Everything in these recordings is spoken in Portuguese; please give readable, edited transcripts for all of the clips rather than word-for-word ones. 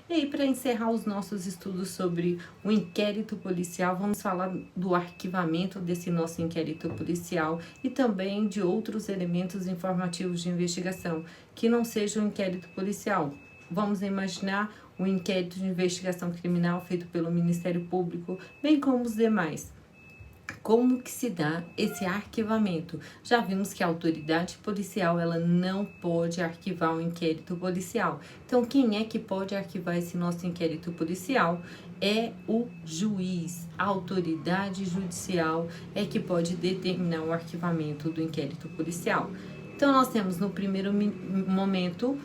E aí, para encerrar os nossos estudos sobre o inquérito policial, vamos falar do arquivamento desse nosso inquérito policial e também de outros elementos informativos de investigação que não sejam um inquérito policial. Vamos imaginar o inquérito de investigação criminal feito pelo Ministério Público, bem como os demais. Como que se dá esse arquivamento? Já vimos que a autoridade policial ela não pode arquivar um inquérito policial. Então, quem é que pode arquivar esse nosso inquérito policial? É o juiz. A autoridade judicial é que pode determinar o arquivamento do inquérito policial. Então, nós temos no primeiro momento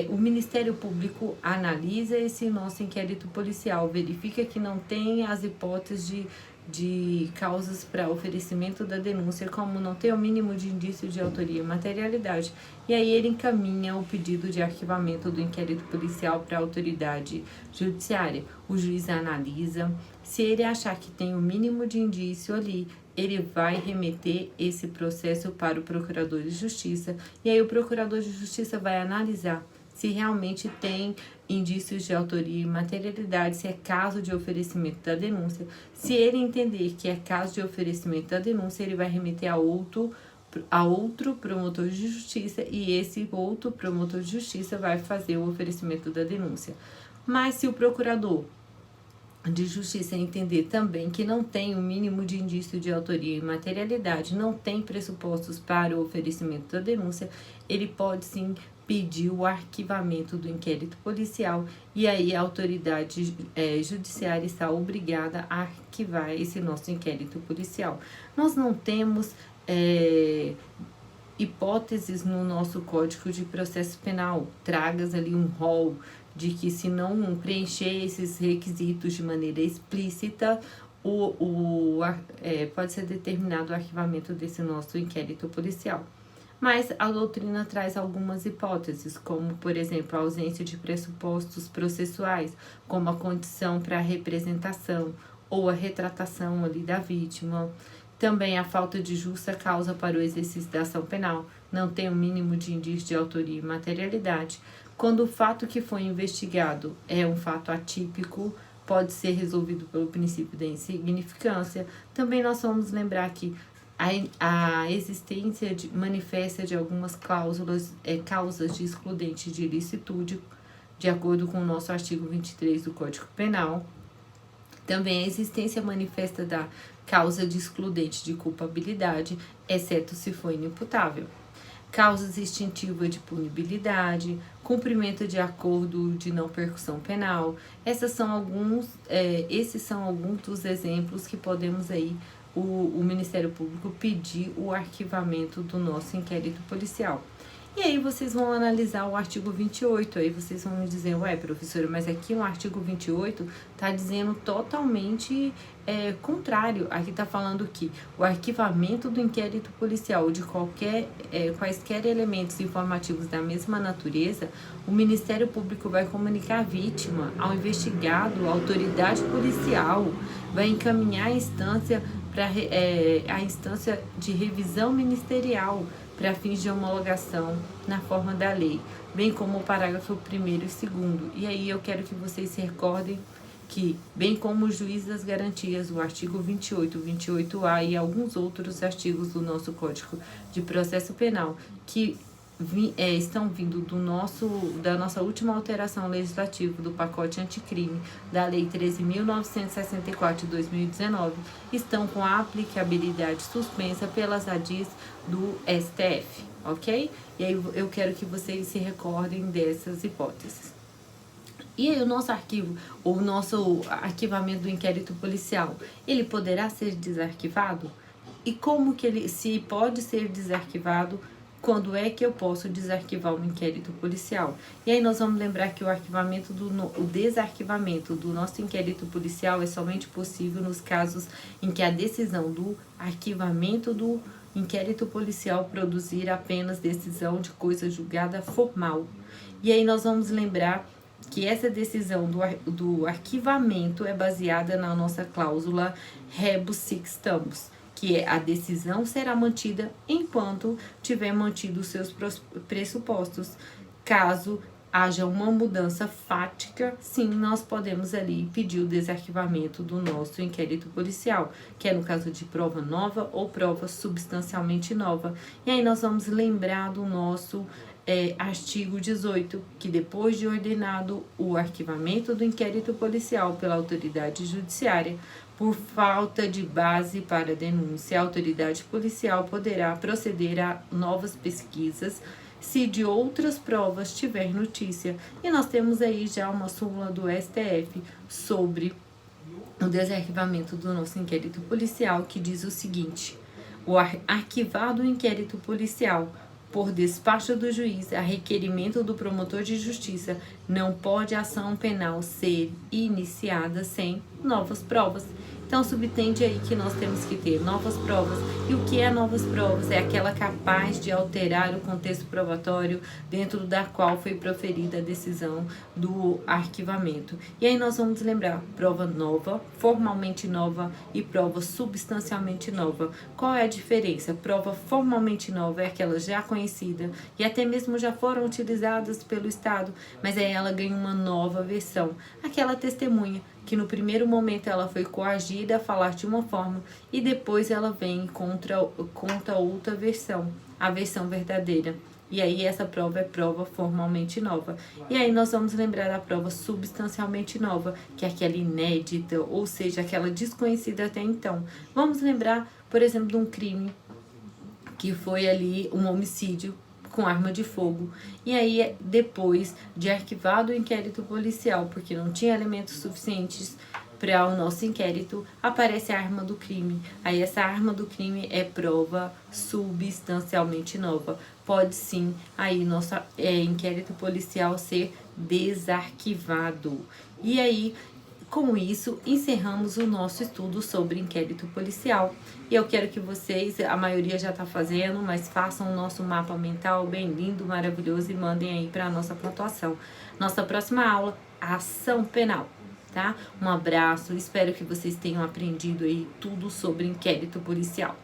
o Ministério Público analisa esse nosso inquérito policial, verifica que não tem as hipóteses de causas para oferecimento da denúncia, como não ter o mínimo de indício de autoria e materialidade, e aí ele encaminha o pedido de arquivamento do inquérito policial para a autoridade judiciária. O juiz analisa, se ele achar que tem o mínimo de indício ali, ele vai remeter esse processo para o procurador de justiça, e aí o procurador de justiça vai analisar se realmente tem indícios de autoria e materialidade, se é caso de oferecimento da denúncia. Se ele entender que é caso de oferecimento da denúncia, ele vai remeter a outro promotor de justiça e esse outro promotor de justiça vai fazer o oferecimento da denúncia. Mas se o procurador de justiça entender também que não tem o mínimo de indício de autoria e materialidade, não tem pressupostos para o oferecimento da denúncia, ele pode sim pedir o arquivamento do inquérito policial e aí a autoridade judiciária está obrigada a arquivar esse nosso inquérito policial. Nós não temos hipóteses no nosso Código de Processo Penal, tragas ali um rol de que se não preencher esses requisitos de maneira explícita, pode ser determinado o arquivamento desse nosso inquérito policial. Mas a doutrina traz algumas hipóteses, como, por exemplo, a ausência de pressupostos processuais, como a condição para a representação ou a retratação ali da vítima. Também a falta de justa causa para o exercício da ação penal, não tem o mínimo de indício de autoria e materialidade. Quando o fato que foi investigado é um fato atípico, pode ser resolvido pelo princípio da insignificância. Também nós vamos lembrar que a existência manifesta de algumas cláusulas, causas de excludente de ilicitude, de acordo com o nosso artigo 23 do Código Penal. Também a existência manifesta da causa de excludente de culpabilidade, exceto se for inimputável. Causas extintivas de punibilidade, cumprimento de acordo de não percussão penal. Esses são alguns dos exemplos que podemos aí o Ministério Público pedir o arquivamento do nosso inquérito policial. E aí vocês vão analisar o artigo 28, aí vocês vão me dizer, ué, professora, mas aqui no artigo 28 está dizendo totalmente contrário. Aqui está falando que o arquivamento do inquérito policial de quaisquer elementos informativos da mesma natureza, o Ministério Público vai comunicar à vítima, ao investigado, à autoridade policial, vai encaminhar a instância a instância de revisão ministerial para fins de homologação na forma da lei, bem como o parágrafo 1º e 2º. E aí eu quero que vocês se recordem que, bem como o juiz das garantias, o artigo 28, 28A e alguns outros artigos do nosso Código de Processo Penal, que estão vindo da nossa última alteração legislativa do pacote anticrime da Lei 13.964 de 2019, estão com a aplicabilidade suspensa pelas ADIs do STF, ok? E aí eu quero que vocês se recordem dessas hipóteses. E aí o nosso arquivamento do inquérito policial, ele poderá ser desarquivado? E como que ele se pode ser desarquivado? Quando é que eu posso desarquivar um inquérito policial? E aí nós vamos lembrar que o desarquivamento do nosso inquérito policial é somente possível nos casos em que a decisão do arquivamento do inquérito policial produzir apenas decisão de coisa julgada formal. E aí nós vamos lembrar que essa decisão do arquivamento é baseada na nossa cláusula rebus sic stantibus, que a decisão será mantida enquanto tiver mantido os seus pressupostos. Caso haja uma mudança fática, sim, nós podemos ali pedir o desarquivamento do nosso inquérito policial, que é no caso de prova nova ou prova substancialmente nova. E aí nós vamos lembrar do nosso artigo 18, que depois de ordenado o arquivamento do inquérito policial pela autoridade judiciária, por falta de base para denúncia, a autoridade policial poderá proceder a novas pesquisas se de outras provas tiver notícia. E nós temos aí já uma súmula do STF sobre o desarquivamento do nosso inquérito policial, que diz o seguinte: o arquivado inquérito policial por despacho do juiz a requerimento do promotor de justiça, não pode ação penal ser iniciada sem novas provas. Então, subtende aí que nós temos que ter novas provas. E o que é novas provas? É aquela capaz de alterar o contexto probatório dentro da qual foi proferida a decisão do arquivamento. E aí nós vamos lembrar: prova nova, formalmente nova e prova substancialmente nova. Qual é a diferença? Prova formalmente nova é aquela já conhecida e até mesmo já foram utilizadas pelo Estado, mas aí ela ganha uma nova versão. Aquela testemunha que no primeiro momento ela foi coagida a falar de uma forma e depois ela vem contra outra versão, a versão verdadeira. E aí essa prova é prova formalmente nova. E aí nós vamos lembrar da prova substancialmente nova, que é aquela inédita, ou seja, aquela desconhecida até então. Vamos lembrar, por exemplo, de um crime que foi ali um homicídio com arma de fogo. E aí, depois de arquivado o inquérito policial, porque não tinha elementos suficientes para o nosso inquérito, aparece a arma do crime. Aí essa arma do crime é prova substancialmente nova. Pode sim aí nosso inquérito policial ser desarquivado. E aí, com isso, encerramos o nosso estudo sobre inquérito policial. E eu quero que vocês, a maioria já está fazendo, mas façam o nosso mapa mental bem lindo, maravilhoso e mandem aí para a nossa pontuação. Nossa próxima aula, ação penal, tá? Um abraço, espero que vocês tenham aprendido aí tudo sobre inquérito policial.